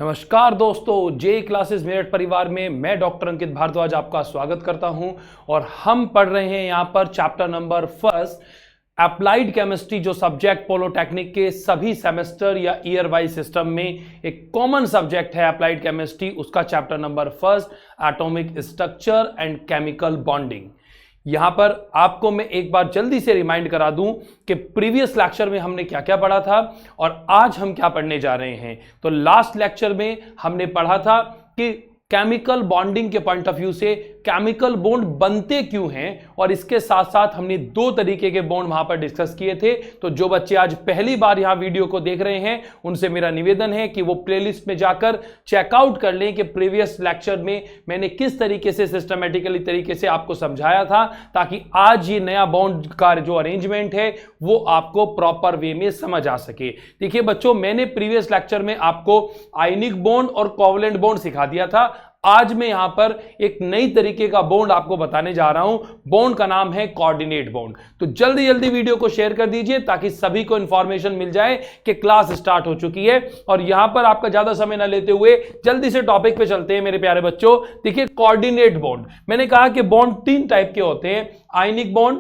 नमस्कार दोस्तों, जे क्लासेस मेरठ परिवार में मैं डॉक्टर अंकित भारद्वाज आपका स्वागत करता हूं और हम पढ़ रहे हैं यहां पर chapter number first applied chemistry, जो सब्जेक्ट पॉलिटेक्निक के सभी सेमेस्टर या ईयर वाइज सिस्टम में एक कॉमन सब्जेक्ट है अप्लाइड केमिस्ट्री। उसका chapter number first atomic structure and chemical bonding. यहां पर आपको मैं एक बार जल्दी से रिमाइंड करा दूं कि प्रीवियस लेक्चर में हमने क्या क्या पढ़ा था और आज हम क्या पढ़ने जा रहे हैं। तो लास्ट लेक्चर में हमने पढ़ा था कि केमिकल बॉन्डिंग के पॉइंट ऑफ व्यू से केमिकल बॉन्ड बनते क्यों हैं, और इसके साथ साथ हमने दो तरीके के बॉन्ड वहां पर डिस्कस किए थे। तो जो बच्चे आज पहली बार यहां वीडियो को देख रहे हैं उनसे मेरा निवेदन है कि वो प्लेलिस्ट में जाकर चेकआउट कर लें कि प्रीवियस लेक्चर में मैंने किस तरीके से सिस्टमेटिकली तरीके से आपको समझाया था, ताकि आज ये नया बॉन्ड का जो अरेंजमेंट है वो आपको प्रॉपर वे में समझ आ सके। देखिए बच्चों, मैंने प्रीवियस लेक्चर में आपको आयनिक बॉन्ड और कोवलेंट बॉन्ड सिखा दिया था। आज मैं यहां पर एक नई तरीके का बॉन्ड आपको बताने जा रहा हूं। बॉन्ड का नाम है कोऑर्डिनेट बॉन्ड। तो जल्दी जल्दी वीडियो को शेयर कर दीजिए ताकि सभी को इंफॉर्मेशन मिल जाए कि क्लास स्टार्ट हो चुकी है। और यहां पर आपका ज्यादा समय ना लेते हुए जल्दी से टॉपिक पे चलते हैं मेरे प्यारे बच्चों। देखिए, कोऑर्डिनेट बॉन्ड, मैंने कहा कि बॉन्ड तीन टाइप के होते हैं, आयनिक बॉन्ड,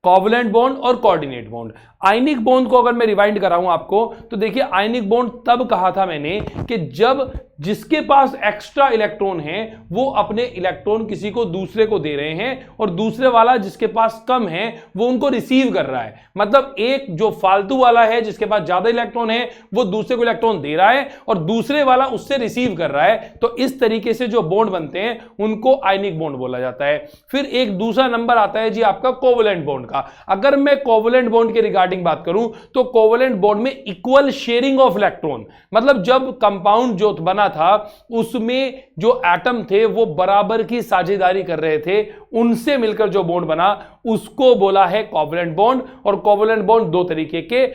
कोवलेंट बॉन्ड और कोऑर्डिनेट बॉन्ड। आयनिक बॉन्ड को अगर मैं रिवाइंड कराऊं आपको, तो देखिए आयनिक बॉन्ड तब कहा था मैंने कि जब जिसके पास एक्स्ट्रा इलेक्ट्रॉन है वो अपने इलेक्ट्रॉन किसी को दूसरे को दे रहे हैं और दूसरे वाला जिसके पास कम है वो उनको रिसीव कर रहा है। मतलब एक जो फालतू वाला है जिसके पास ज्यादा इलेक्ट्रॉन है वो दूसरे को इलेक्ट्रॉन दे रहा है और दूसरे वाला उससे रिसीव कर रहा है। तो इस तरीके से जो बॉन्ड बनते हैं उनको आयनिक बॉन्ड बोला जाता है। फिर एक दूसरा नंबर आता है जी आपका कोवलेंट बॉन्ड का। अगर मैं कोवलेंट बॉन्ड के रिगार्डिंग बात करूं तो कोवलेंट बॉन्ड में इक्वल शेयरिंग ऑफ इलेक्ट्रॉन, मतलब जब कंपाउंड जो बना था उसमें जो एटम थे वो बराबर की साझेदारी कर रहे थे, उनसे मिलकर जो बॉन्ड बना उसको बोला है कोवलेंट बॉन्ड। और कोवलेंट बॉन्ड दो तरीके के,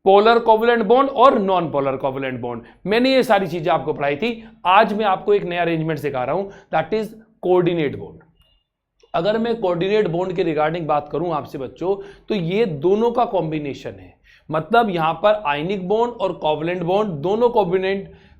पोलर कोवलेंट बॉन्ड और नॉन पोलर कोवलेंट बॉन्ड। मैंने ये सारी चीजें आपको पढ़ाई थी। आज मैं आपको एक नया अरेंजमेंट सिखा रहा हूं, दैट इज कोऑर्डिनेट बॉन्ड। अगर मैं कोऑर्डिनेट बॉन्ड के रिगार्डिंग बात करूं आपसे बच्चों, तो ये दोनों का कॉम्बिनेशन है। मतलब यहां पर आयनिक बॉन्ड और कोवलेंट बॉन्ड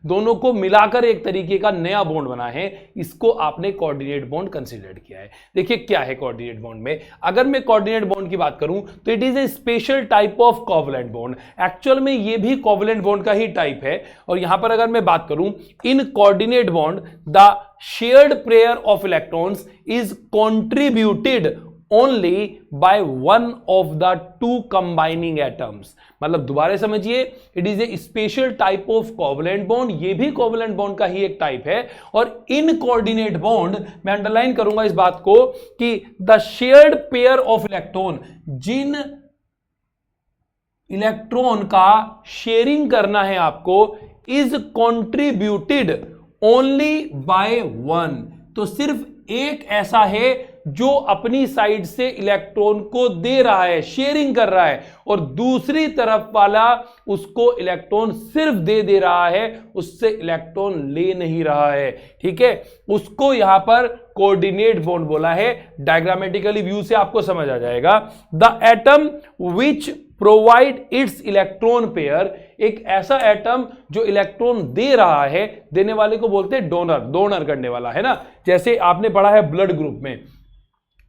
दोनों को मिलाकर एक तरीके का नया बॉन्ड बना है। इसको आपने कोऑर्डिनेट बॉन्ड कंसीडर किया है। देखिए क्या है कोऑर्डिनेट बॉन्ड में। अगर मैं कोऑर्डिनेट बॉन्ड की बात करूं तो it is a special type of covalent bond. Actual में ये भी कोवलेंट बॉन्ड का ही टाइप है। और यहां पर अगर मैं बात करूं, इन coordinate bond the shared pair of electrons is contributed only by one of the two combining atoms। मतलब दोबारा समझिए, it is a special type of covalent bond. ये भी कोवलेंट बॉन्ड का ही एक टाइप है। और इन कोऑर्डिनेट बॉन्ड मैं अंडरलाइन करूंगा इस बात को कि the shared pair of electron, जिन इलेक्ट्रॉन का शेयरिंग करना है आपको, is contributed only by one. तो सिर्फ एक ऐसा है जो अपनी साइड से इलेक्ट्रॉन को दे रहा है, शेयरिंग कर रहा है, और दूसरी तरफ वाला उसको इलेक्ट्रॉन सिर्फ दे रहा है, उससे इलेक्ट्रॉन ले नहीं रहा है। ठीक है, उसको यहां पर कोऑर्डिनेट बॉन्ड बोला है। डायग्रामेटिकली व्यू से आपको समझ आ जाएगा। The atom which provide its electron pair, एक ऐसा एटम जो इलेक्ट्रॉन दे रहा है, देने वाले को बोलते हैं डोनर करने वाला, है ना। जैसे आपने पढ़ा है ब्लड ग्रुप में,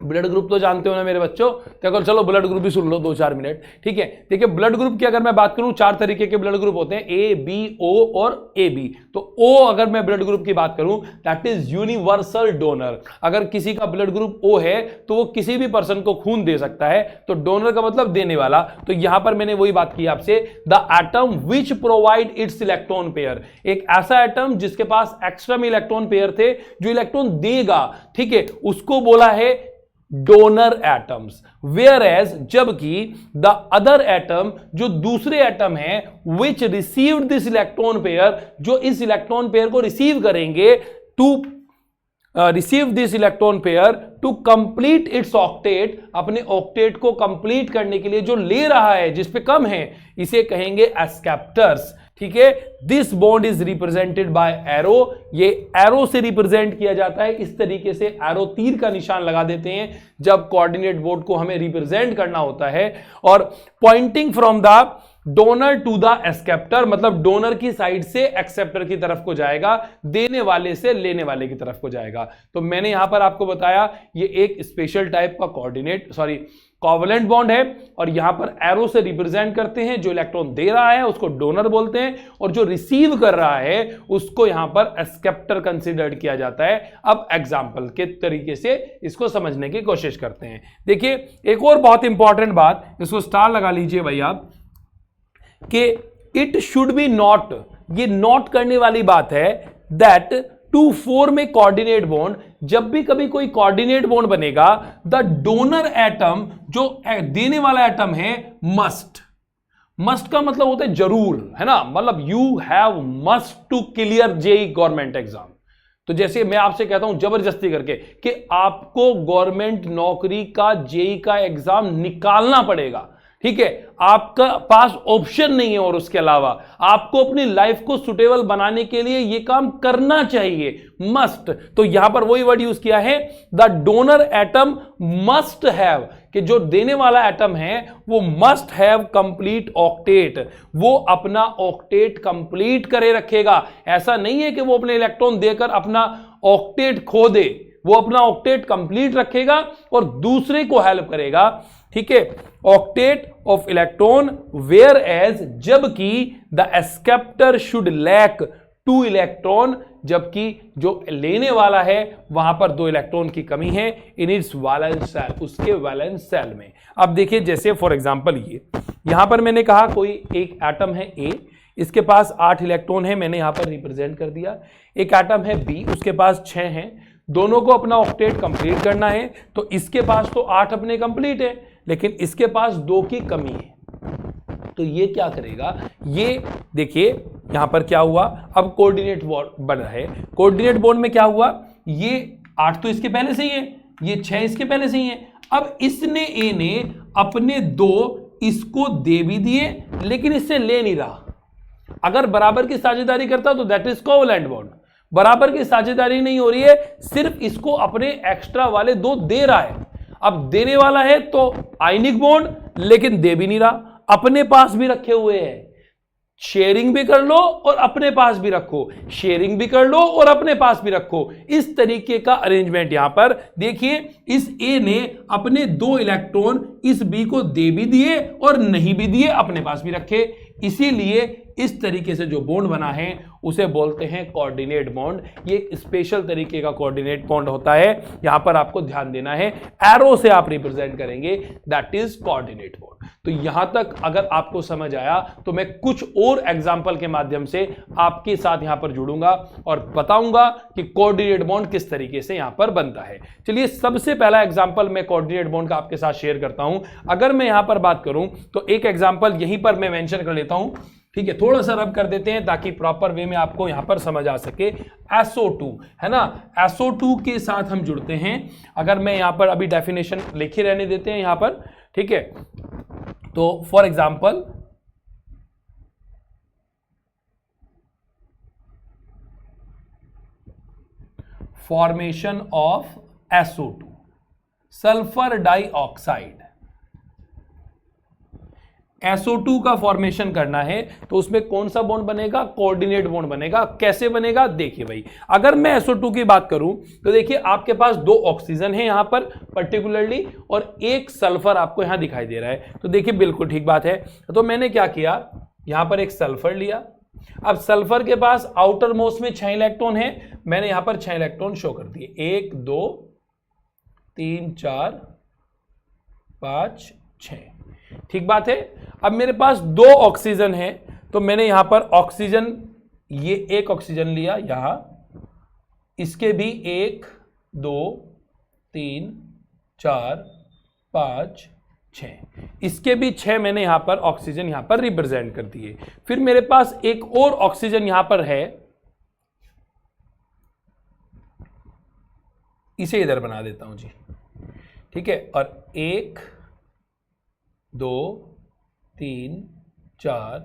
ब्लड ग्रुप तो जानते हो ना मेरे बच्चों। तो चलो ब्लड ग्रुप भी सुन लो 2-4 मिनट। ठीक है, देखिए ब्लड ग्रुप की अगर मैं बात करूं, 4 तरीके के ब्लड ग्रुप होते हैं, ए, बी, ओ और ए बी। तो ओ अगर मैं ब्लड ग्रुप की बात करूं, दैट इज यूनिवर्सल डोनर। अगर किसी का ब्लड ग्रुप ओ है तो वो किसी भी पर्सन को खून दे सकता है। तो डोनर का मतलब देने वाला। तो यहां पर मैंने वही बात की आपसे, the atom which provide its electron pair, एक ऐसा एटम जिसके पास एक्स्ट्रा में इलेक्ट्रॉन पेयर थे जो इलेक्ट्रॉन देगा, ठीक है, उसको बोला है डोनर एटम्स। वेयर एज, जबकि द अदर एटम, जो दूसरे एटम है, which received this electron pair, जो इस इलेक्ट्रॉन पेयर को रिसीव करेंगे, to receive this electron pair to complete its octet, अपने ऑक्टेट को कंप्लीट करने के लिए जो ले रहा है, जिस पे कम है, इसे कहेंगे एस्केप्टर्स। ठीक है, this bond is represented by arrow. ये एरो से रिप्रेजेंट किया जाता है। इस तरीके से एरो, तीर का निशान लगा देते हैं जब कोऑर्डिनेट बॉन्ड को हमें रिप्रेजेंट करना होता है। और pointing from the donor to the acceptor, मतलब डोनर की साइड से एक्सेप्टर की तरफ को जाएगा, देने वाले से लेने वाले की तरफ को जाएगा। तो मैंने यहां पर आपको बताया ये एक स्पेशल टाइप का कोवलेंट बॉन्ड है, और यहां पर एरो से रिप्रेजेंट करते हैं। जो इलेक्ट्रॉन दे रहा है उसको डोनर बोलते हैं, और जो रिसीव कर रहा है उसको यहां पर एक्सेप्टर कंसीडर्ड किया जाता है। अब एग्जांपल के तरीके से इसको समझने की कोशिश करते हैं। देखिए एक और बहुत इंपॉर्टेंट बात, इसको स्टार लगा लीजिए भाई आप, कि इट शुड बी नॉट, ये नोट करने वाली बात है, that to form a coordinate bond, जब भी कभी कोई कोऑर्डिनेट बॉन्ड बनेगा, द डोनर एटम, जो देने वाला एटम है, मस्ट का मतलब होता है जरूर, है ना, मतलब you have must to clear JEE government exam. तो जैसे मैं आपसे कहता हूं जबरदस्ती करके कि आपको गवर्नमेंट नौकरी का जेईई का एग्जाम निकालना पड़ेगा, ठीक है, आपका पास ऑप्शन नहीं है, और उसके अलावा आपको अपनी लाइफ को सुटेबल बनाने के लिए यह काम करना चाहिए, मस्ट। तो यहां पर वही वर्ड यूज किया है, the donor atom must have, कि जो देने वाला एटम है वो मस्ट हैव कंप्लीट ऑक्टेट, वो अपना ऑक्टेट कंप्लीट करे रखेगा। ऐसा नहीं है कि वो अपने इलेक्ट्रॉन देकर अपना ऑक्टेट खो दे, वो अपना ऑक्टेट कंप्लीट रखेगा और दूसरे को हेल्प करेगा, ठीक है। Octet of electron, whereas, जबकि the acceptor should lack 2 electron, जबकि जो लेने वाला है वहां पर 2 इलेक्ट्रॉन की कमी है इन इट्स वैलेंस सेल, उसके वैलेंस सेल में। अब देखिए जैसे फॉर एग्जांपल ये यहां पर मैंने कहा कोई एक एटम है ए, इसके पास 8 इलेक्ट्रॉन है, मैंने यहां पर रिप्रेजेंट कर दिया। एक एटम है बी, उसके पास 6 हैं, दोनों को अपना ऑक्टेट कंप्लीट करना है, तो इसके पास तो 8 अपने कंप्लीट है, लेकिन इसके पास 2 की कमी है। तो ये क्या करेगा, ये देखिए यहां पर क्या हुआ, अब कोऑर्डिनेट बॉन्ड बन रहा है। कोऑर्डिनेट बॉन्ड में क्या हुआ, ये 8 तो इसके पहले से ही है, ये 6 इसके पहले से ही है। अब इसने ए ने अपने 2 इसको दे भी दिए, लेकिन इससे ले नहीं रहा। अगर बराबर की साझेदारी करता तो दैट इज कोवलेंट बॉन्ड, बराबर की साझेदारी नहीं हो रही है, सिर्फ इसको अपने एक्स्ट्रा वाले 2 दे रहा है। अब देने वाला है तो आयनिक बॉन्ड, लेकिन दे भी नहीं रहा, अपने पास भी रखे हुए हैं। शेयरिंग भी कर लो और अपने पास भी रखो, शेयरिंग भी कर लो और अपने पास भी रखो, इस तरीके का अरेंजमेंट यहां पर देखिए। इस ए ने अपने 2 इलेक्ट्रॉन इस बी को दे भी दिए और नहीं भी दिए, अपने पास भी रखे, इसीलिए इस तरीके से जो बॉन्ड बना है उसे बोलते हैं कोऑर्डिनेट बॉन्ड। ये एक स्पेशल तरीके का कोऑर्डिनेट बॉन्ड होता है, यहां पर आपको ध्यान देना है, एरो से आप रिप्रेजेंट करेंगे, दैट इज कोऑर्डिनेट बॉन्ड। तो यहां तक अगर आपको समझ आया तो मैं कुछ और एग्जांपल के माध्यम से आपके साथ यहां पर जुड़ूंगा और बताऊंगा कि कोऑर्डिनेट बॉन्ड किस तरीके से यहां पर बनता है। चलिए सबसे पहला एग्जांपल मैं कोऑर्डिनेट बॉन्ड का आपके साथ शेयर करता हूं। अगर मैं यहां पर बात करूं तो एक एग्जांपल यहीं पर मैं मेंशन कर लेता हूं, ठीक है, थोड़ा सा रब कर देते हैं ताकि प्रॉपर वे में आपको यहां पर समझ आ सके। SO2 है ना, SO2 के साथ हम जुड़ते हैं। अगर मैं यहां पर अभी डेफिनेशन लिखे रहने देते हैं यहां पर, ठीक है, तो for example formation of SO2, sulphur dioxide. SO2 का फॉर्मेशन करना है तो उसमें कौन सा बॉन्ड बनेगा, कोऑर्डिनेट बॉन्ड बनेगा। कैसे बनेगा, देखिए भाई, अगर मैं SO2 की बात करूं तो देखिए आपके पास 2 ऑक्सीजन है यहां पर पर्टिकुलरली, और एक सल्फर आपको यहां दिखाई दे रहा है। तो देखिए बिल्कुल ठीक बात है, तो मैंने क्या किया, यहां पर एक सल्फर लिया। अब सल्फर के पास आउटर मोस्ट में 6 इलेक्ट्रॉन है, मैंने यहां पर 6 इलेक्ट्रॉन शो कर दिए, 1 2 3 4 5 6, ठीक बात है। अब मेरे पास 2 ऑक्सीजन है, तो मैंने यहां पर ऑक्सीजन, ये एक ऑक्सीजन लिया यहां, इसके भी 1 2 3 4 5 6, इसके भी 6 मैंने यहां पर ऑक्सीजन यहां पर रिप्रेजेंट कर दिए। फिर मेरे पास एक और ऑक्सीजन यहां पर है, इसे इधर बना देता हूं जी, ठीक है, और 1 2 3 4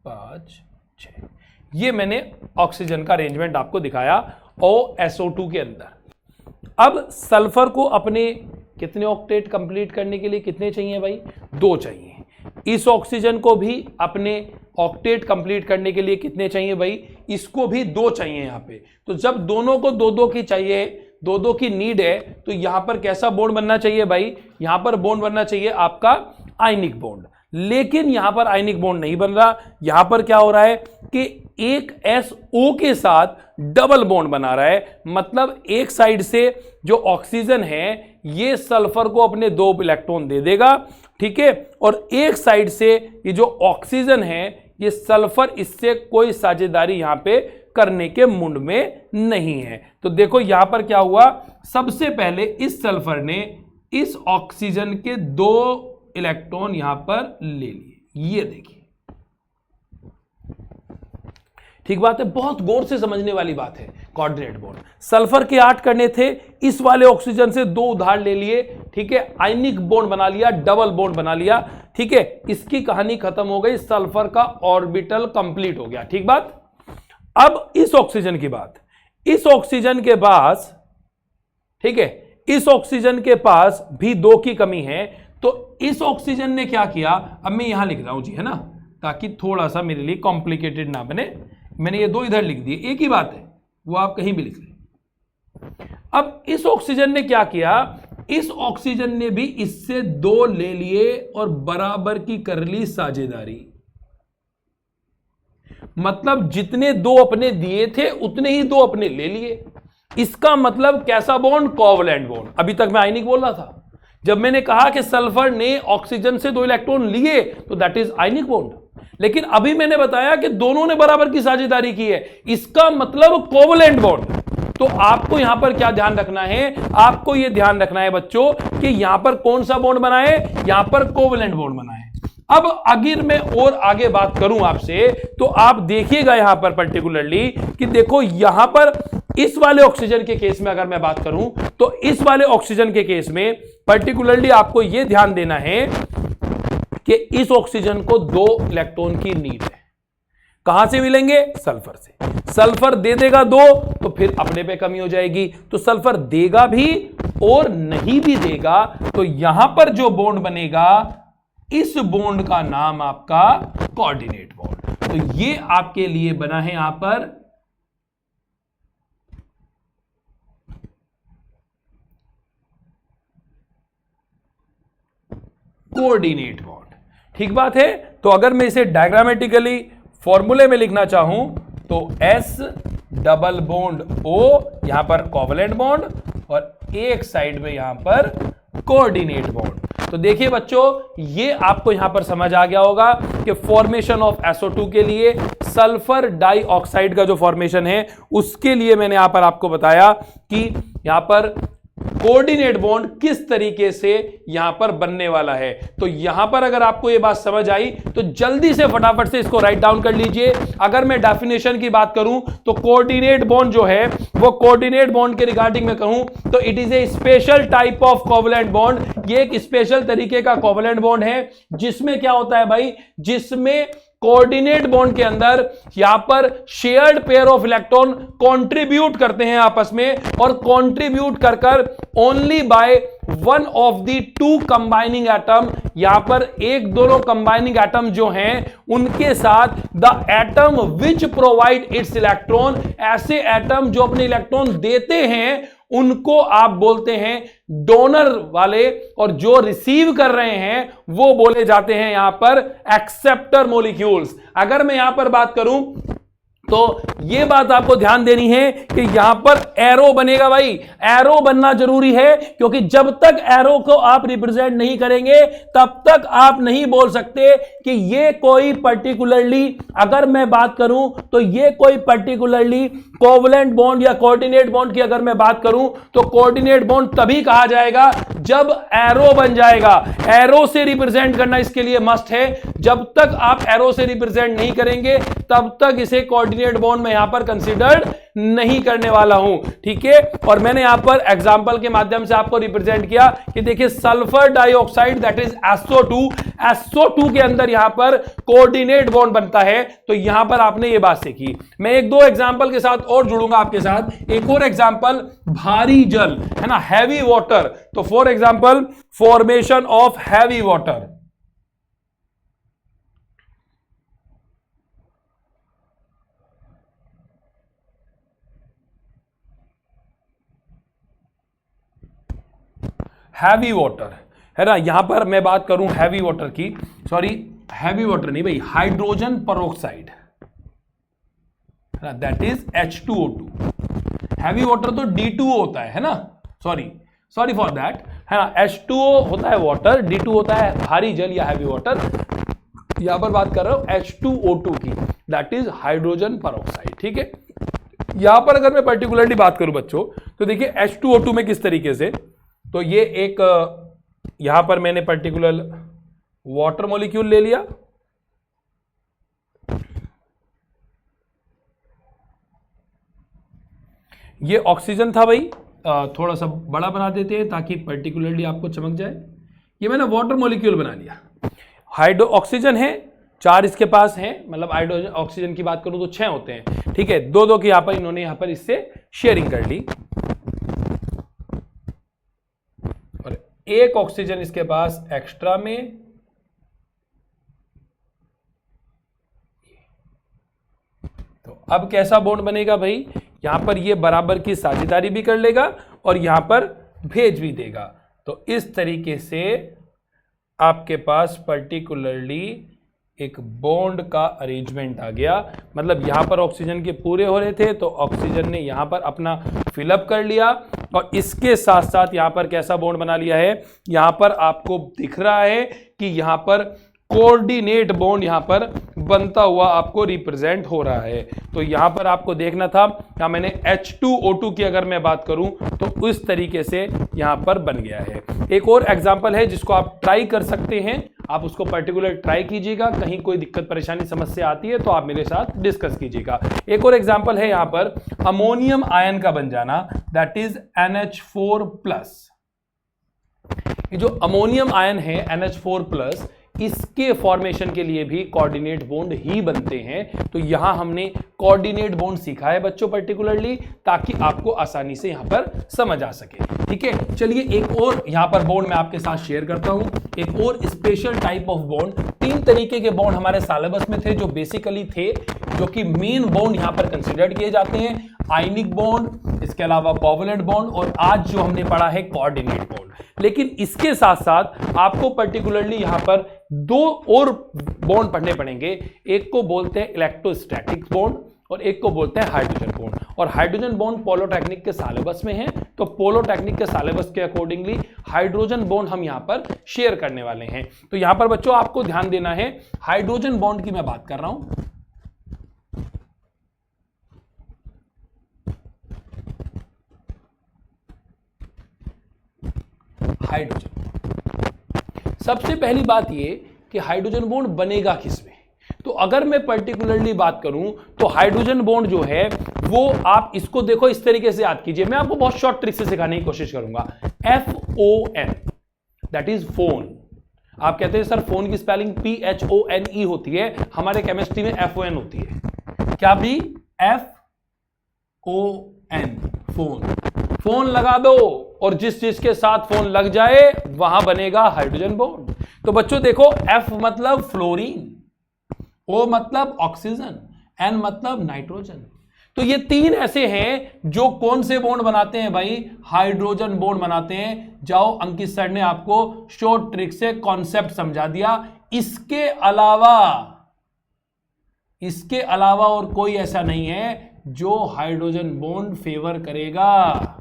5 6, ये मैंने ऑक्सीजन का अरेंजमेंट आपको दिखाया SO2 के अंदर। अब सल्फर को अपने कितने ऑक्टेट कंप्लीट करने के लिए कितने चाहिए भाई, 2 चाहिए। इस ऑक्सीजन को भी अपने ऑक्टेट कंप्लीट करने के लिए कितने चाहिए भाई, इसको भी 2 चाहिए यहां पे। तो जब दोनों को 2-2 की चाहिए, 2-2 की नीड है, तो यहां पर कैसा बॉन्ड बनना चाहिए भाई, यहां पर बॉन्ड बनना चाहिए आपका आयनिक बॉन्ड। लेकिन यहां पर आयनिक बॉन्ड नहीं बन रहा, यहां पर क्या हो रहा है कि एक SO के साथ डबल बॉन्ड बना रहा है। मतलब एक साइड से जो ऑक्सीजन है ये सल्फर को अपने 2 इलेक्ट्रॉन दे देगा, ठीक है, और एक साइड से ये जो ऑक्सीजन है ये सल्फर इससे कोई साझेदारी यहां पे करने के मुंड में नहीं है। तो देखो यहां पर क्या हुआ, सबसे पहले इस सल्फर ने इस ऑक्सीजन के 2 इलेक्ट्रॉन यहां पर ले लिए, ये देखिए, ठीक बात है, बहुत गौर से समझने वाली बात है। कोऑर्डिनेट बॉन्ड सल्फर के 8 करने थे, इस वाले ऑक्सीजन से 2 उधार ले लिए, ठीक है, आयनिक बॉन्ड बना लिया, डबल बॉन्ड बना लिया, ठीक है, इसकी कहानी खत्म हो गई, सल्फर का ऑर्बिटल कंप्लीट हो गया, ठीक बात। अब इस ऑक्सीजन की बात, इस ऑक्सीजन के पास, ठीक है, इस ऑक्सीजन के पास भी 2 की कमी है, तो इस ऑक्सीजन ने क्या किया, अब मैं यहां लिख रहा हूं जी, है ना, ताकि थोड़ा सा मेरे लिए कॉम्प्लिकेटेड ना बने, मैंने ये 2 इधर लिख दिए, एक ही बात है, वो आप कहीं भी लिख लें। अब इस ऑक्सीजन ने क्या किया, इस ऑक्सीजन ने भी इससे 2 ले लिए और बराबर की कर ली साझेदारी। मतलब जितने 2 अपने दिए थे उतने ही 2 अपने ले लिए। इसका मतलब कैसा बॉन्ड, कोवैलेंट बॉन्ड। अभी तक मैं आयनिक बोल रहा था, जब मैंने कहा कि सल्फर ने ऑक्सीजन से 2 इलेक्ट्रॉन लिए तो दैट इज आयनिक बॉन्ड, लेकिन अभी मैंने बताया कि दोनों ने बराबर की साझेदारी की है, इसका मतलब कोवैलेंट बॉन्ड। तो आपको यहां पर क्या ध्यान रखना है, आपको यह ध्यान रखना है बच्चों कि यहां पर कौन सा बॉन्ड बना है, यहां पर कोवैलेंट बॉन्ड बना है। अब अगर मैं और आगे बात करूं आपसे, तो आप देखिएगा यहां पर पर्टिकुलरली कि देखो यहां पर इस वाले ऑक्सीजन के केस में अगर मैं बात करूं, तो इस वाले ऑक्सीजन के केस में पर्टिकुलरली आपको यह ध्यान देना है कि इस ऑक्सीजन को 2 इलेक्ट्रॉन की नीड है। कहां से मिलेंगे, सल्फर से। सल्फर दे देगा 2 तो फिर अपने पे कमी हो जाएगी, तो सल्फर देगा भी और नहीं भी देगा, तो यहां पर जो बॉन्ड बनेगा इस बॉन्ड का नाम आपका कोऑर्डिनेट बॉन्ड। तो ये आपके लिए बना है यहां पर कोऑर्डिनेट बॉन्ड, ठीक बात है। तो अगर मैं इसे डायग्रामेटिकली फॉर्मूले में लिखना चाहूं तो S डबल बॉन्ड O, यहां पर कोवैलेंट बॉन्ड, और एक साइड में यहां पर कोऑर्डिनेट बॉन्ड। तो देखिए बच्चों, ये आपको यहां पर समझ आ गया होगा कि फॉर्मेशन ऑफ SO2 के लिए सल्फर डाइऑक्साइड का जो फॉर्मेशन है उसके लिए मैंने यहां पर आपको बताया कि यहां पर कोऑर्डिनेट बॉन्ड किस तरीके से यहां पर बनने वाला है। तो यहां पर अगर आपको यह बात समझ आई तो जल्दी से फटाफट से इसको राइट डाउन कर लीजिए। अगर मैं डेफिनेशन की बात करूं तो कोऑर्डिनेट बॉन्ड जो है वो कोऑर्डिनेट बॉन्ड के रिगार्डिंग में कहूं तो it is a special type of covalent bond. ये एक स्पेशल तरीके का कोवैलेंट बॉन्ड है जिसमें क्या होता है भाई, जिसमें कोऑर्डिनेट बॉन्ड के अंदर यहां पर shared pair of electron contribute करते हैं आपस में, और कंट्रीब्यूट कर only by one of the 2 combining atom, यहां पर एक दोनों कंबाइनिंग एटम जो हैं उनके साथ the atom which provide its electron, ऐसे एटम जो अपने इलेक्ट्रॉन देते हैं उनको आप बोलते हैं डोनर वाले, और जो रिसीव कर रहे हैं वो बोले जाते हैं यहां पर एक्सेप्टर मॉलिक्यूल्स। अगर मैं यहां पर बात करूं तो यह बात आपको ध्यान देनी है कि यहां पर एरो बनेगा भाई, एरो बनना जरूरी है, क्योंकि जब तक एरो को आप रिप्रेजेंट नहीं करेंगे तब तक आप नहीं बोल सकते कि ये कोई पर्टिकुलरली, अगर मैं बात करूं तो ये कोई पर्टिकुलरली कोवैलेंट बॉन्ड या कोऑर्डिनेट बॉन्ड की अगर मैं बात करूं तो कोऑर्डिनेट बॉन्ड तभी कहा जाएगा जब एरो बन जाएगा। एरो से रिप्रेजेंट करना इसके लिए मस्ट है, जब तक आप एरो से रिप्रेजेंट नहीं करेंगे तब तक इसे कोऑर्डिनेट बॉन्ड में यहां पर कंसीडर्ड नहीं करने वाला हूं, ठीक है। और मैंने यहां पर एग्जांपल के माध्यम से आपको रिप्रेजेंट किया कि देखिए sulphur dioxide that is SO2 के अंदर यहां पर कोऑर्डिनेट बॉन्ड बनता है। तो यहां पर आपने ये बात सीखी। मैं 1-2 एग्जांपल के साथ और जुड़ूंगा आपके साथ। एक और एग्जांपल, भारी जल है ना, हैवी वाटर। तो for example formation of heavy water, heavy water, है ना, यहां पर मैं बात करूं हैवी वाटर की, सॉरी हैवी वाटर नहीं भाई, hydrogen peroxide, that is H2O2। Heavy water तो D2O होता है ना, सॉरी फॉर दैट, है ना, H2O होता है वाटर, D2 होता है भारी जल या हैवी वाटर। यहां पर बात कर रहा हूं H2O2 की, दैट इज हाइड्रोजन पेरोक्साइड। ठीक है, यहां पर अगर मैं पर्टिकुलरली बात करूं बच्चों, तो देखिए H2O2 में किस तरीके से, तो ये एक यहां पर मैंने पर्टिकुलर वाटर मॉलिक्यूल ले लिया, ये ऑक्सीजन था भाई, थोड़ा सा बड़ा बना देते हैं ताकि पर्टिकुलरली आपको चमक जाए। ये मैंने वाटर मॉलिक्यूल बना लिया, हाइड्रो ऑक्सीजन है 4 इसके पास है, मतलब हाइड्रोजन ऑक्सीजन की बात करूं तो 6 होते हैं। ठीक है, दो की यहां पर इन्होंने यहां पर इससे शेयरिंग कर ली, और एक ऑक्सीजन इसके पास एक्स्ट्रा में, तो अब कैसा बॉन्ड बनेगा भाई, यहां पर ये बराबर की साझेदारी भी कर लेगा और यहां पर भेज भी देगा। तो इस तरीके से आपके पास पर्टिकुलरली एक बॉन्ड का अरेंजमेंट आ गया, मतलब यहां पर ऑक्सीजन के पूरे हो रहे थे तो ऑक्सीजन ने यहां पर अपना फिलअप कर लिया, और इसके साथ साथ यहां पर कैसा बॉन्ड बना लिया है, यहां पर आपको दिख रहा है कि यहां पर कोऑर्डिनेट बॉन्ड यहां पर बनता हुआ आपको रिप्रेजेंट हो रहा है। तो यहां पर आपको देखना था, या मैंने H2O2 की अगर मैं बात करूं तो इस तरीके से यहां पर बन गया है। एक और एग्जांपल है जिसको आप ट्राई कर सकते हैं, आप उसको पर्टिकुलर ट्राई कीजिएगा, कहीं कोई दिक्कत परेशानी समस्या आती है तो आप मेरे साथ डिस्कस कीजिएगा। एक और एग्जांपल है यहां पर अमोनियम आयन का बन जाना, दैट इज NH4+। ये जो अमोनियम आयन है NH4+, इसके फॉर्मेशन के लिए भी कोऑर्डिनेट बॉन्ड ही बनते हैं। तो यहां हमने कोऑर्डिनेट बॉन्ड सीखा है बच्चों पर्टिकुलरली, ताकि आपको आसानी से यहां पर समझ आ सके। ठीक है, चलिए एक और यहां पर बॉन्ड मैं आपके साथ शेयर करता हूं, एक और स्पेशल टाइप ऑफ बॉन्ड। 3 तरीके के बॉन्ड हमारे सिलेबस में थे जो बेसिकली थे, जो कि मेन बॉन्ड यहां पर कंसीडर किए जाते हैं, आयनिक बॉन्ड, इसके अलावा कोवलेंट बॉन्ड, और आज जो हमने पढ़ा है कोऑर्डिनेट बॉन्ड। लेकिन इसके साथ साथ आपको पर्टिकुलरली यहां पर 2 और बॉन्ड पढ़ने पड़ेंगे, एक को बोलते हैं इलेक्ट्रोस्टैटिक बॉन्ड और एक को बोलते हैं हाइड्रोजन बॉन्ड। और हाइड्रोजन बॉन्ड पोलो टेक्निक के सिलेबस में है, तो पोलो टेक्निक के सिलेबस के अकॉर्डिंगली हाइड्रोजन बॉन्ड हम यहां पर शेयर करने वाले हैं। तो यहां पर बच्चों आपको ध्यान देना है, हाइड्रोजन बॉन्ड की मैं बात कर रहा हूं, हाइड्रोजन। सबसे पहली बात यह कि हाइड्रोजन बॉन्ड बनेगा किसमें, तो अगर मैं पर्टिकुलरली बात करूं तो हाइड्रोजन बॉन्ड जो है वो आप इसको देखो इस तरीके से याद कीजिए, मैं आपको बहुत शॉर्ट ट्रिक से सिखाने की कोशिश करूंगा। FON, that is phone. आप कहते हैं सर फोन की स्पेलिंग PHONE होती है, हमारे केमिस्ट्री में FON होती है। क्या भी FON, फोन। फोन लगा दो और जिस चीज के साथ फोन लग जाए वहां बनेगा हाइड्रोजन बॉन्ड। तो बच्चों देखो, F मतलब फ्लोरीन, O मतलब ऑक्सीजन, N मतलब नाइट्रोजन। तो ये 3 ऐसे हैं जो कौन से बॉन्ड बनाते हैं भाई, हाइड्रोजन बॉन्ड बनाते हैं। जाओ, अंकित सर ने आपको शॉर्ट ट्रिक से कॉन्सेप्ट समझा दिया। इसके अलावा और कोई ऐसा नहीं है जो हाइड्रोजन बॉन्ड फेवर करेगा।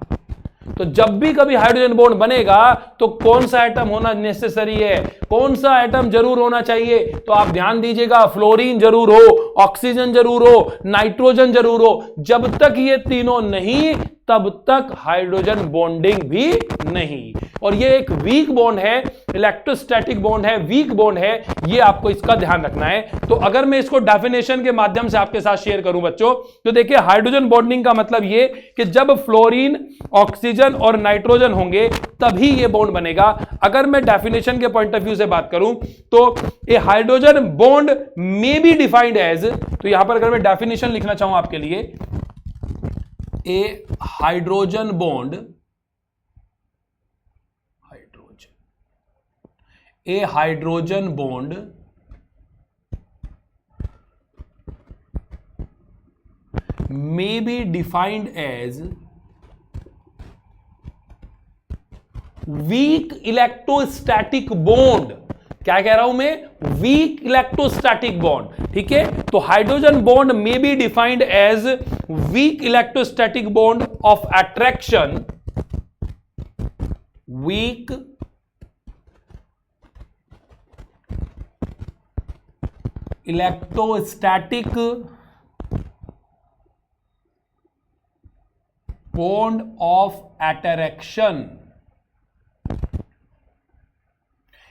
तो जब भी कभी हाइड्रोजन बॉन्ड बनेगा तो कौन सा एटम होना नेसेसरी है, कौन सा एटम जरूर होना चाहिए, तो आप ध्यान दीजिएगा, फ्लोरीन जरूर हो, ऑक्सीजन जरूर हो, नाइट्रोजन जरूर हो। जब तक ये तीनों नहीं तब तक हाइड्रोजन बॉन्डिंग भी नहीं। और ये एक वीक बॉन्ड है, इलेक्ट्रोस्टैटिक बॉन्ड है, वीक बॉन्ड है, ये आपको इसका ध्यान रखना है। तो अगर मैं इसको डेफिनेशन के माध्यम से आपके साथ शेयर करूं बच्चों, तो देखिए हाइड्रोजन बॉन्डिंग का मतलब ये कि जब फ्लोरीन, ऑक्सीजन और नाइट्रोजन होंगे तभी ये बॉन्ड बनेगा। अगर मैं डेफिनेशन के पॉइंट ऑफ व्यू से बात करूं तो a hydrogen bond may be defined as, तो यहां पर अगर मैं डेफिनेशन लिखना चाहूं आपके लिए, a hydrogen bond, a hydrogen bond may be defined as weak electrostatic bond. क्या कह रहा हूं मैं? Weak electrostatic bond. ठीक है, तो hydrogen bond may be defined as weak electrostatic bond of attraction, weak electrostatic bond of attraction.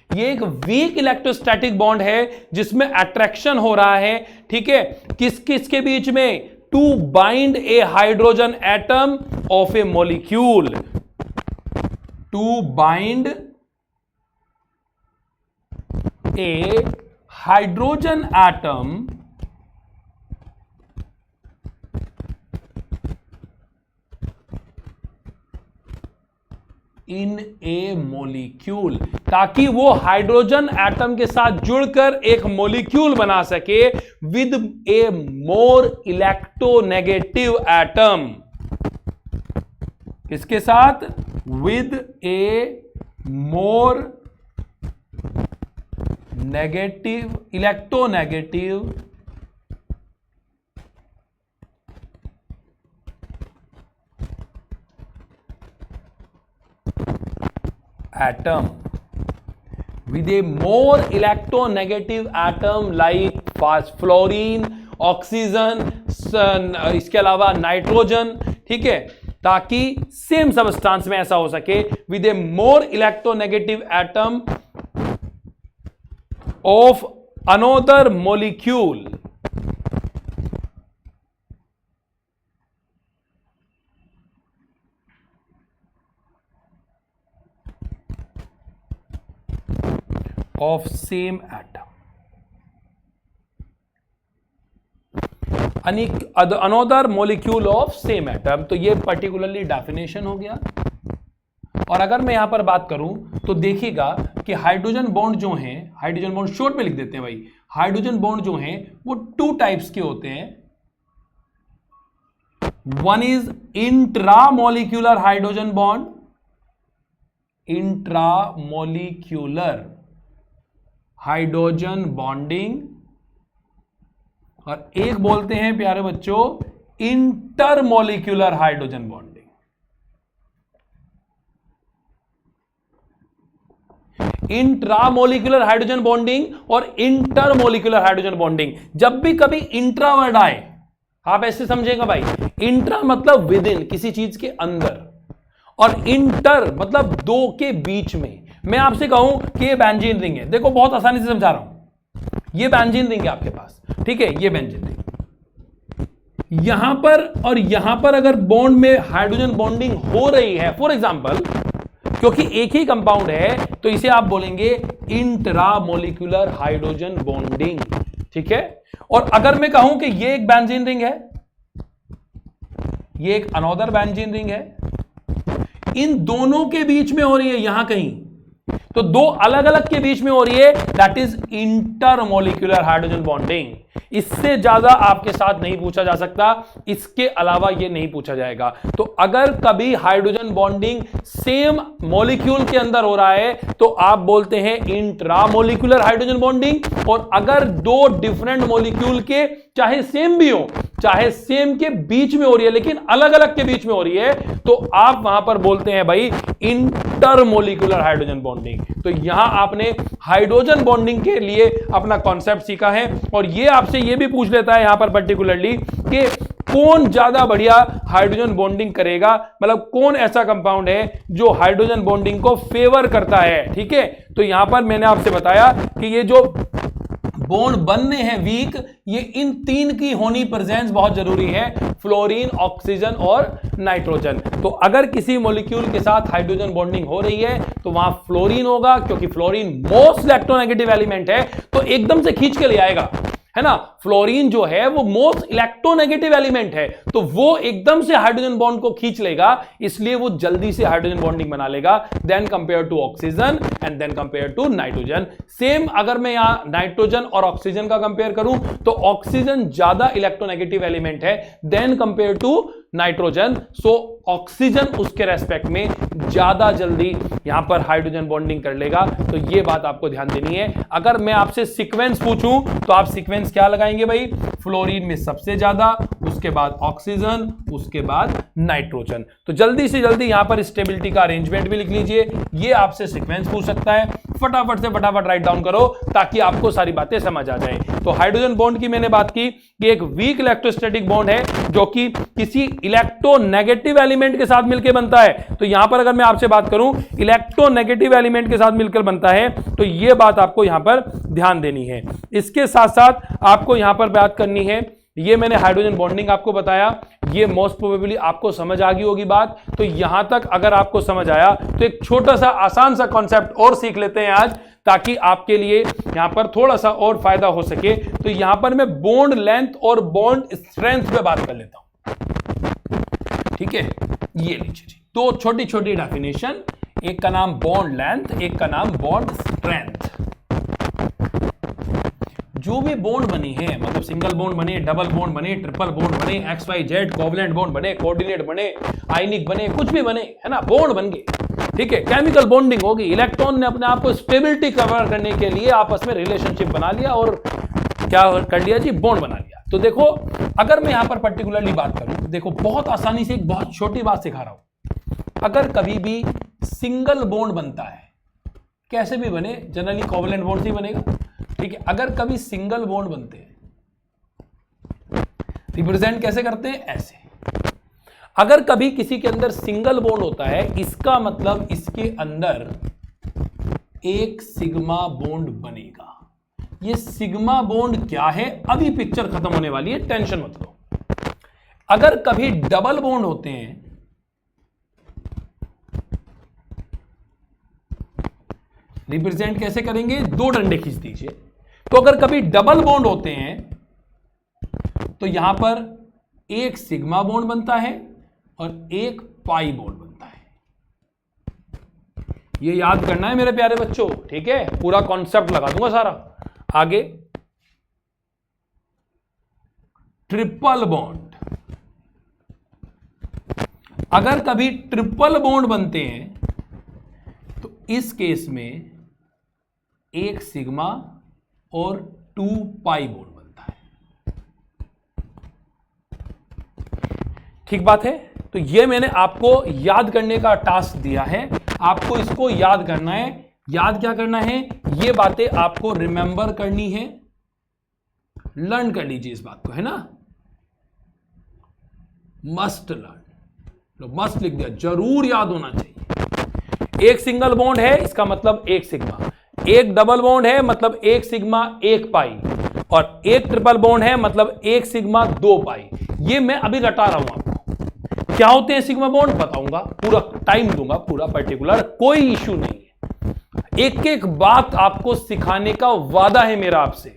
ये एक वीक इलेक्ट्रोस्टैटिक बॉन्ड है जिसमें अट्रैक्शन हो रहा है। ठीक है, किस किस के बीच में? To bind a hydrogen atom of a molecule, to bind a hydrogen atom in a molecule, ताकि वो हाइड्रोजन एटम के साथ जुड़कर एक मॉलिक्यूल बना सके with A more electronegative atom. किसके साथ? With A more negative, electronegative atom, with a more electronegative atom like fluorine, oxygen, इसके अलावा नाइट्रोजन। ठीक है, ताकि सेम सबस्टांस में ऐसा हो सके with A more electronegative atom of another molecule, of same atom, another molecule of same atom। तो ये पर्टिकुलरली डेफिनेशन हो गया। और अगर मैं यहां पर बात करूं तो देखिएगा कि हाइड्रोजन बॉन्ड जो हैं, हाइड्रोजन बॉन्ड शॉर्ट में लिख देते हैं भाई, हाइड्रोजन बॉन्ड जो हैं वो टू टाइप्स के होते हैं। One is intramolecular hydrogen bond, intramolecular hydrogen bonding, और एक बोलते हैं प्यारे बच्चों intermolecular hydrogen bonding. Intramolecular hydrogen bonding और इंटरमोलिक्यूलर हाइड्रोजन बॉन्डिंग। जब भी कभी इंट्रा वर्ड आए आप ऐसे समझेगा भाई, इंट्रा मतलब विद इन, किसी चीज के अंदर, और इंटर मतलब दो के बीच में। मैं आपसे कहूं कि ये बेंजीन रिंग है, देखो बहुत आसानी से समझा रहा हूं, ये बेंजीन रिंग है आपके पास। ठीक है, ये बेंजीन रिंग, यहां पर और यहां पर अगर बॉन्ड में हाइड्रोजन बॉन्डिंग हो रही है, फॉर एग्जांपल, क्योंकि एक ही कंपाउंड है तो इसे आप बोलेंगे इंट्रामोलिक्यूलर हाइड्रोजन बॉन्डिंग। ठीक है, और अगर मैं कहूं कि ये एक बेंजीन रिंग है, ये एक अनोदर बेंजीन रिंग है, इन दोनों के बीच में हो रही है यहां कहीं, तो दो अलग अलग के बीच में हो रही है, that is intermolecular hydrogen bonding. इससे ज्यादा आपके साथ नहीं पूछा जा सकता, इसके अलावा यह नहीं पूछा जाएगा। तो अगर कभी हाइड्रोजन बॉन्डिंग सेम मॉलिक्यूल के अंदर हो रहा है तो आप बोलते हैं इंट्रामोलिक्यूलर हाइड्रोजन बॉन्डिंग, और अगर दो डिफरेंट मॉलिक्यूल के चाहे सेम भी हो, चाहे सेम के बीच में हो रही है लेकिन अलग अलग के बीच में हो रही है, तो आप वहां पर बोलते हैं भाई इंटरमोलिक्यूलर हाइड्रोजन बॉन्डिंग। तो यहां आपने हाइड्रोजन बॉन्डिंग के लिए अपना कॉन्सेप्ट सीखा है, और ये आपसे ये भी पूछ लेता है यहां पर पर्टिकुलरली कि कौन ज्यादा बढ़िया हाइड्रोजन बॉन्डिंग करेगा, मतलब कौन ऐसा कंपाउंड है जो हाइड्रोजन बॉन्डिंग को फेवर करता है। ठीक है, तो यहां पर मैंने आपसे बताया कि ये जो बॉन्ड बनने हैं वीक, ये इन तीन की होनी प्रेजेंस बहुत जरूरी है, फ्लोरीन, ऑक्सीजन और नाइट्रोजन। तो अगर किसी मॉलिक्यूल के साथ हाइड्रोजन बॉन्डिंग हो रही है तो वहां फ्लोरीन होगा, क्योंकि फ्लोरीन मोस्ट इलेक्ट्रोनेगेटिव एलिमेंट है, तो एकदम से खींच के ले आएगा, है ना। फ्लोरीन जो है वो मोस्ट इलेक्ट्रोनेगेटिव एलिमेंट है, तो वो एकदम से हाइड्रोजन बॉन्ड को खींच लेगा, इसलिए वो जल्दी से हाइड्रोजन बॉन्डिंग बना लेगा then compare to oxygen and then compare to nitrogen. Same अगर मैं यहां नाइट्रोजन और ऑक्सीजन का कंपेयर करूं तो ऑक्सीजन ज्यादा इलेक्ट्रोनेगेटिव एलिमेंट है then compare to nitrogen. So oxygen उसके रेस्पेक्ट में ज्यादा जल्दी यहां पर हाइड्रोजन बॉन्डिंग कर लेगा। तो ये बात आपको ध्यान देनी है। अगर मैं आपसे सीक्वेंस पूछूं तो आप सीक्वेंस क्या लगाएंगे भाई? फ्लोरीन में सबसे ज्यादा, उसके बाद ऑक्सीजन, उसके बाद नाइट्रोजन। तो जल्दी से जल्दी यहां पर स्टेबिलिटी का अरेंजमेंट भी लिख लीजिए। ये आपसे सीक्वेंस पूछ सकता है, फटाफट से फटाफट राइट डाउन करो ताकि आपको सारी बातें समझ आ जाए। तो हाइड्रोजन बॉन्ड की मैंने बात की कि एक वीक इलेक्ट्रोस्टैटिक बॉन्ड है जो कि किसी इलेक्ट्रोनेगेटिव एलिमेंट के साथ मिलकर बनता है। तो यहां पर अगर मैं आपसे बात करूं इलेक्ट्रोनेगेटिव एलिमेंट के साथ मिलकर बनता है, तो यह बात आपको यहां पर ध्यान देनी है। इसके साथ साथ आपको यहां पर बात करनी है, ये मैंने हाइड्रोजन बॉन्डिंग आपको बताया, ये मोस्ट प्रोबेबली आपको समझ आ गई होगी बात। तो यहां तक अगर आपको समझ आया तो एक छोटा सा आसान सा कॉन्सेप्ट और सीख लेते हैं आज, ताकि आपके लिए यहां पर थोड़ा सा और फायदा हो सके। तो यहां पर मैं बॉन्ड लेंथ और बॉन्ड स्ट्रेंथ पे बात कर लेता हूं, ठीक है? ये लीजिए जी, दो छोटी छोटी डेफिनेशन, एक का नाम बॉन्ड लेंथ, एक का नाम बॉन्ड स्ट्रेंथ। जो भी बॉन्ड बनी है, मतलब सिंगल बॉन्ड बने, डबल बॉन्ड बने, ट्रिपल बॉन्ड बने, XYZ कोवलेंट बॉन्ड बने, कोऑर्डिनेट बने, आयनिक बने, कुछ भी बने, है ना, बॉन्ड बन गए, ठीक है? केमिकल बॉन्डिंग होगी, इलेक्ट्रॉन ने अपने आप को स्टेबिलिटी कवर करने के लिए आपस में रिलेशनशिप बना लिया और क्या कर लिया जी? बॉन्ड बना लिया। तो देखो, अगर मैं यहां पर पर्टिकुलरली बात करूं, देखो बहुत आसानी से एक बहुत छोटी बात सिखा रहा हूं। अगर कभी भी सिंगल बॉन्ड बनता है, कैसे भी बने, जनरली कोवलेंट बॉन्ड से बनेगा, ठीक है? अगर कभी सिंगल बॉन्ड बनते हैं, रिप्रेजेंट कैसे करते हैं? ऐसे। अगर कभी किसी के अंदर सिंगल बॉन्ड होता है, इसका मतलब इसके अंदर एक सिग्मा बॉन्ड बनेगा। ये सिग्मा बॉन्ड क्या है, अभी पिक्चर खत्म होने वाली है, टेंशन मत लो। अगर कभी डबल बॉन्ड होते हैं, रिप्रेजेंट कैसे करेंगे? दो डंडे खींच दीजिए। तो अगर कभी डबल बॉन्ड होते हैं तो यहां पर एक सिग्मा बॉन्ड बनता है और एक पाई बॉन्ड बनता है। ये याद करना है मेरे प्यारे बच्चों, ठीक है? पूरा कॉन्सेप्ट लगा दूंगा सारा। आगे ट्रिपल बॉन्ड, अगर कभी ट्रिपल बॉन्ड बनते हैं तो इस केस में एक सिग्मा और 2 पाई बॉन्ड बनता है, ठीक बात है? तो ये मैंने आपको याद करने का टास्क दिया है, आपको इसको याद करना है। याद क्या करना है? ये बातें आपको रिमेंबर करनी है, लर्न कर लीजिए इस बात को, है ना? मस्ट लर्न, लो मस्ट लिख दिया, जरूर याद होना चाहिए। एक सिंगल बॉन्ड है, इसका मतलब एक सिग्मा, एक डबल बॉन्ड है मतलब एक सिग्मा एक पाई, और एक ट्रिपल बॉन्ड है मतलब एक सिग्मा 2 पाई। ये मैं अभी रटा रहा हूं आपको। क्या होते हैं सिग्मा बॉन्ड बताऊंगा, पूरा टाइम दूंगा, पूरा पर्टिकुलर, कोई इश्यू नहीं है। एक एक बात आपको सिखाने का वादा है मेरा आपसे।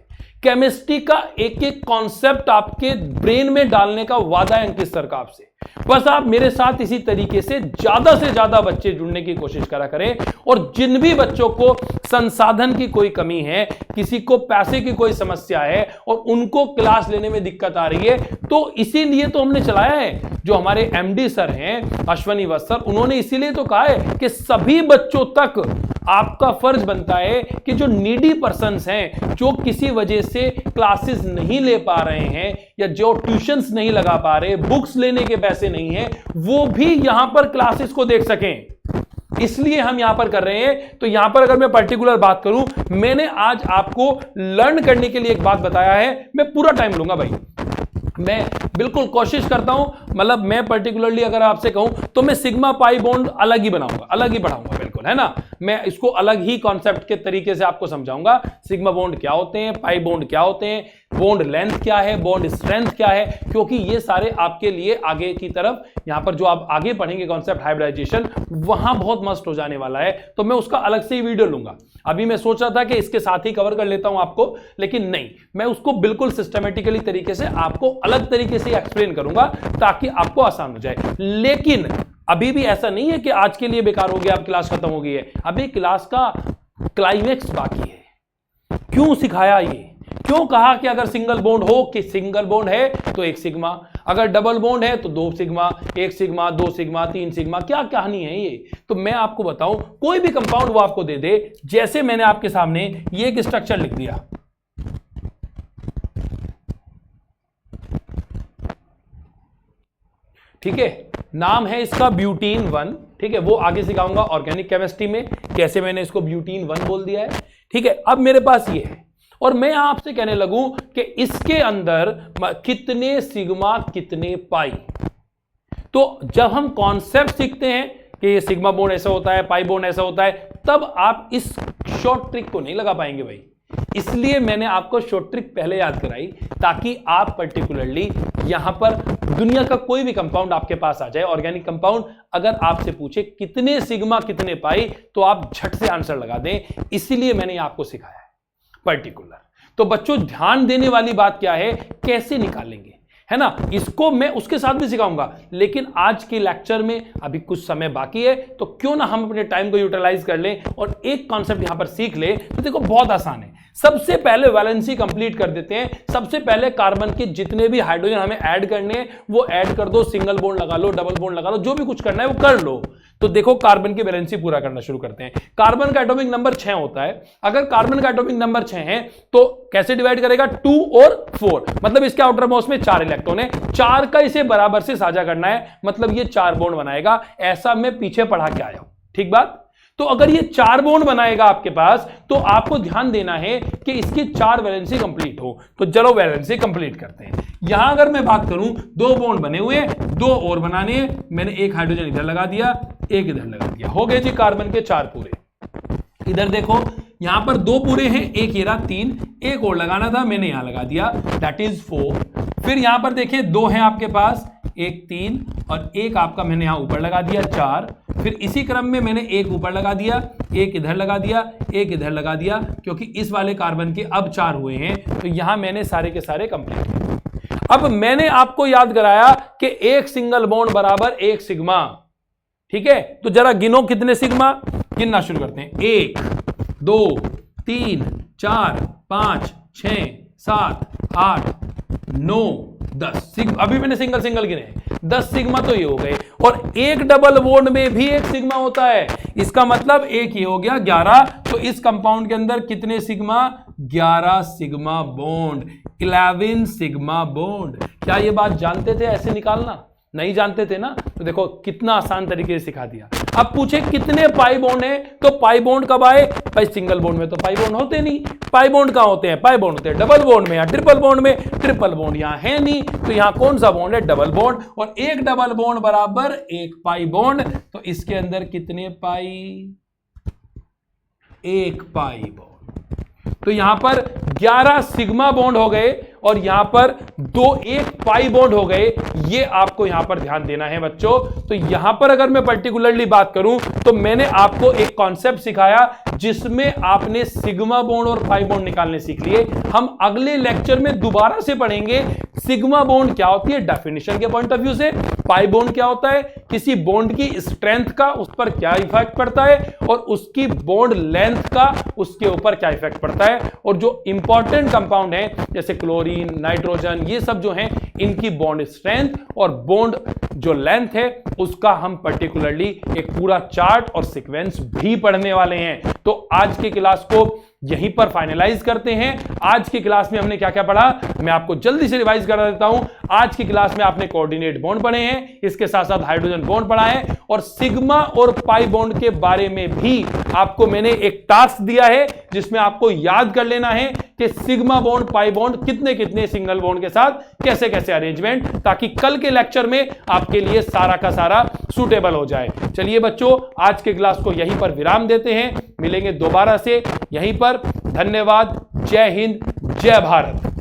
केमिस्ट्री का एक एक कॉन्सेप्ट आपके ब्रेन में डालने का वादा है अंकित सर का आपसे। बस आप मेरे साथ इसी तरीके से ज्यादा बच्चे जुड़ने की कोशिश करा करें। और जिन भी बच्चों को संसाधन की कोई कमी है, किसी को पैसे की कोई समस्या है और उनको क्लास लेने में दिक्कत आ रही है, तो इसीलिए तो हमने चलाया है। जो हमारे एमडी सर हैं अश्वनी वत्स सर, उन्होंने इसीलिए तो कहा है कि सभी बच्चों तक आपका फर्ज बनता है कि जो नीडी पर्सन्स हैं, जो किसी वजह से क्लासेस नहीं ले पा रहे हैं या जो ट्यूशंस नहीं लगा पा रहे, बुक्स लेने के पैसे नहीं है, वो भी यहां पर क्लासेस को देख सकें। इसलिए हम यहां पर कर रहे हैं। तो यहां पर अगर मैं पर्टिकुलर बात करूं, मैंने आज आपको लर्न करने के लिए एक बात बताया है। मैं पूरा टाइम लूंगा भाई, मैं बिल्कुल कोशिश करता हूं, मतलब मैं पर्टिकुलरली अगर आपसे कहूं तो मैं सिग्मा पाई बॉन्ड अलग ही बनाऊंगा, अलग ही पढ़ाऊंगा, बिल्कुल, है ना? मैं इसको अलग ही कॉन्सेप्ट के तरीके से आपको समझाऊंगा। सिग्मा बॉन्ड क्या होते हैं, पाई बॉन्ड क्या होते हैं, बॉन्ड लेंथ क्या है, बॉन्ड स्ट्रेंथ क्या है, क्योंकि ये सारे आपके लिए आगे की तरफ यहां पर जो आप आगे पढ़ेंगे कॉन्सेप्ट हाइब्रिडाइजेशन, वहां बहुत मस्त हो जाने वाला है। तो मैं उसका अलग से ही वीडियो लूंगा। अभी मैं सोच रहा था कि इसके साथ ही कवर कर लेता हूं आपको, लेकिन नहीं, मैं उसको बिल्कुल सिस्टमेटिकली तरीके से आपको अलग तरीके से एक्सप्लेन करूंगा ताकि आपको आसान हो जाए। लेकिन अभी भी ऐसा नहीं है कि आज के लिए बेकार हो गया, अब क्लास खत्म हो गई है। अभी क्लास का क्लाइमेक्स बाकी है। क्यों सिखाया ये? क्यों कहा कि अगर सिंगल बॉन्ड हो, कि सिंगल बॉन्ड है तो एक सिग्मा, अगर डबल बॉन्ड है तो 2 सिग्मा, 1 सिग्मा, 2 सिग्मा, 3 सिग्मा, क्या कहानी है ये। तो मैं आपको बताऊं, कोई भी कंपाउंड वो आपको दे दे, जैसे मैंने आपके सामने ये एक स्ट्रक्चर लिख दिया, ठीक है, नाम है इसका ब्यूटीन 1, ठीक है, वो आगे सिखाऊंगा ऑर्गेनिक केमिस्ट्री में कैसे मैंने इसको ब्यूटीन 1 बोल दिया है, ठीक है। अब मेरे पास ये है और मैं आपसे कहने लगूं कि इसके अंदर कितने सिग्मा कितने पाई। तो जब हम कॉन्सेप्ट सीखते हैं कि ये सिग्मा बॉन्ड ऐसा होता है, पाई बॉन्ड ऐसा होता है, तब आप इस शॉर्ट ट्रिक को नहीं लगा पाएंगे भाई। इसलिए मैंने आपको शॉर्ट ट्रिक पहले याद कराई ताकि आप पर्टिकुलरली यहां पर दुनिया का कोई भी कंपाउंड आपके पास आ जाए, ऑर्गेनिक कंपाउंड, अगर आपसे पूछे कितने सिग्मा कितने पाई, तो आप झट से आंसर लगा दें। इसीलिए मैंने आपको सिखाया है पर्टिकुलर। तो बच्चों ध्यान देने वाली बात क्या है, कैसे निकालेंगे, है ना, इसको मैं उसके साथ भी सिखाऊंगा। लेकिन आज के लेक्चर में अभी कुछ समय बाकी है, तो क्यों ना हम अपने टाइम को यूटिलाइज कर लें और एक कॉन्सेप्ट यहां पर सीख ले। तो देखो बहुत आसान है। सबसे पहले वैलेंसी कंप्लीट कर देते हैं। सबसे पहले कार्बन के जितने भी हाइड्रोजन हमें ऐड करने हैं वो ऐड कर दो, सिंगल बॉन्ड लगा लो, डबल बॉन्ड लगा लो, जो भी कुछ करना है वो कर लो। तो देखो कार्बन की वैलेंसी पूरा करना शुरू करते हैं। कार्बन का एटॉमिक नंबर 6 होता है। अगर कार्बन का एटॉमिक नंबर 6 है तो कैसे डिवाइड करेगा, 2 और 4, मतलब इसके आउटर मोस्ट में 4 इलेक्ट्रॉन है, 4 का इसे बराबर से साझा करना है, मतलब ये 4 बॉन्ड बनाएगा। ऐसा मैं पीछे पढ़ा के आया हूं, ठीक बात। तो अगर ये 4 बॉन्ड बनाएगा आपके पास, तो आपको ध्यान देना है कि इसकी 4 वैलेंसी कंप्लीट हो। तो चलो वैलेंसी कंप्लीट करते हैं। यहां अगर मैं बात करूं, 2 बॉन्ड बने हुए हैं, 2 और बनाने हैं, मैंने एक हाइड्रोजन इधर लगा दिया, एक इधर लगा दिया, हो गए जी कार्बन के 4 पूरे। इधर देखो यहां पर 2 पूरे हैं, एक ये रहा 3, एक और लगाना था, मैंने यहां लगा दिया, दैट इज 4। फिर यहां पर देखिए 2 हैं आपके पास, एक 3 और एक आपका मैंने यहां ऊपर लगा दिया 4। फिर इसी क्रम में मैंने एक ऊपर लगा दिया, एक इधर लगा दिया, एक इधर लगा दिया, क्योंकि इस वाले कार्बन के अब 4 हुए हैं, तो यहां मैंने सारे के सारे कंप्लीट किए। अब मैंने आपको याद कराया कि एक सिंगल बॉन्ड बराबर एक सिग्मा, ठीक है। तो जरा गिनो कितने सिग्मा, गिनना शुरू करते हैं। 1 2 3 4 5 6 7 8 9 10। अभी मैंने सिंगल सिंगल गिने, 10 सिग्मा तो ये हो गए। और एक डबल बॉन्ड में भी एक सिग्मा होता है, इसका मतलब एक ये हो गया 11। तो इस कंपाउंड के अंदर कितने sigma, 11 sigma bond, 11 sigma bond. क्या ये बात जानते थे ऐसे निकालना? नहीं जानते थे ना। तो देखो कितना आसान तरीके से सिखा दिया। अब पूछे कितने पाई बॉन्ड है, तो पाई बॉन्ड कब आए भाई, सिंगल बॉन्ड में तो पाई बॉन्ड होते नहीं। पाई बॉन्ड कहां होते हैं, पाई बॉन्ड होते हैं डबल बॉन्ड में या ट्रिपल बॉन्ड में। ट्रिपल बॉन्ड यहां है नहीं, तो यहां कौन सा बॉन्ड है, डबल बॉन्ड। और एक डबल बॉन्ड बराबर एक पाई बॉन्ड, तो इसके अंदर कितने पाई, एक पाई बॉन्ड। तो यहां पर 11 सिग्मा बॉन्ड हो गए और यहां पर 1 पाई बॉन्ड हो गए। ये आपको यहां पर ध्यान देना है बच्चों। तो यहां पर अगर मैं पर्टिकुलरली बात करूं, तो मैंने आपको एक कॉन्सेप्ट सिखाया जिसमें आपने सिग्मा बॉन्ड और पाई बॉन्ड निकालने सीख लिए। हम अगले लेक्चर में दोबारा से पढ़ेंगे सिग्मा बॉन्ड क्या होती है डेफिनेशन के पॉइंट ऑफ व्यू से, पाई बॉन्ड क्या होता है, किसी बॉन्ड की स्ट्रेंथ का उस पर क्या इफेक्ट पड़ता है, और उसकी बॉन्ड लेंथ का उसके ऊपर क्या इफेक्ट पड़ता है। और जो इंपॉर्टेंट कंपाउंड है जैसे क्लोरीन, नाइट्रोजन, ये सब जो हैं, इनकी बॉन्ड स्ट्रेंथ और बॉन्ड जो लेंथ है उसका हम पर्टिकुलरली एक पूरा चार्ट और सीक्वेंस भी पढ़ने वाले हैं। तो आज की क्लास को यहीं पर फाइनलाइज करते हैं। आज की क्लास में हमने क्या क्या पढ़ा, मैं आपको जल्दी से रिवाइज करा देता हूं। आज की क्लास में आपने कोऑर्डिनेट बॉन्ड पढ़े हैं, इसके साथ साथ हाइड्रोजन बॉन्ड पढ़ा है, और सिग्मा और पाई बॉन्ड के बारे में भी आपको मैंने एक टास्क दिया है जिसमें आपको याद कर लेना है कि सिग्मा बॉन्ड, पाई बॉन्ड कितने कितने सिंगल बॉन्ड के साथ कैसे कैसे अरेंजमेंट, ताकि कल के लेक्चर में आपके लिए सारा का सारा सूटेबल हो जाए। चलिए बच्चों, आज के क्लास को यहीं पर विराम देते हैं, मिलेंगे दोबारा से यहीं पर। धन्यवाद, जय हिंद, जय भारत।